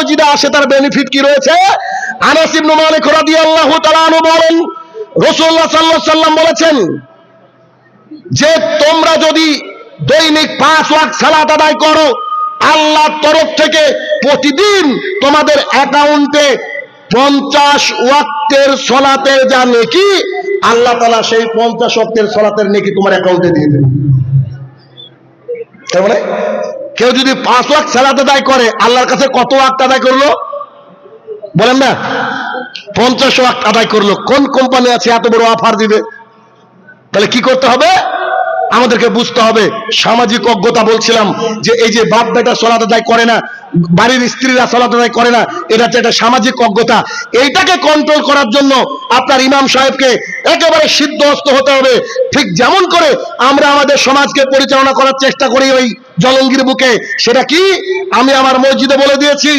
মসজিদে আসে তার বেনিফিট কি রয়েছে? আনাস ইবনে মালিক রাদিয়াল্লাহু তাআলা আনহু বলেন, রাসূলুল্লাহ সাল্লাল্লাহু আলাইহি ওয়াসাল্লাম বলেছেন যে তোমরা যদি দৈনিক 5 ওয়াক্ত সালাত আদায় করো, আল্লাহর তরফ থেকে প্রতিদিন তোমাদের অ্যাকাউন্টে 50 ওয়াক্তের সালাতের যা নেকি, আল্লাহ তাআলা সেই 50 ওয়াক্তের সালাতের নেকি তোমার অ্যাকাউন্টে দিয়ে দেবে। তার মানে কেউ যদি 5 ওয়াক্ত সালাত আদায় করে, আল্লাহর কাছে কত ওয়াক্ত আদায় করলো বলেন না? 50 ওয়াক্ত আদায় করলো। কোন কোম্পানি আছে এত বড় অফার দিবে? তাহলে কি করতে হবে? আমাদেরকে বুঝতে হবে সামাজিক অজ্ঞতা। বলছিলাম যে এই যে বাপ বেটা সালাত আদায় করে না, বাড়ির স্ত্রীরা সালাত আদায় করে না, এটা হচ্ছে একটা সামাজিক অজ্ঞতা। এইটাকে কন্ট্রোল করার জন্য আপনার ইমাম সাহেবকে একেবারে সিদ্ধহস্ত হতে হবে। ঠিক যেমন করে আমরা আমাদের সমাজকে পরিচালনা করার চেষ্টা করি ওই জলঙ্গির বুকে, সেটা কি আমি আমার মসজিদে বলে দিয়েছি,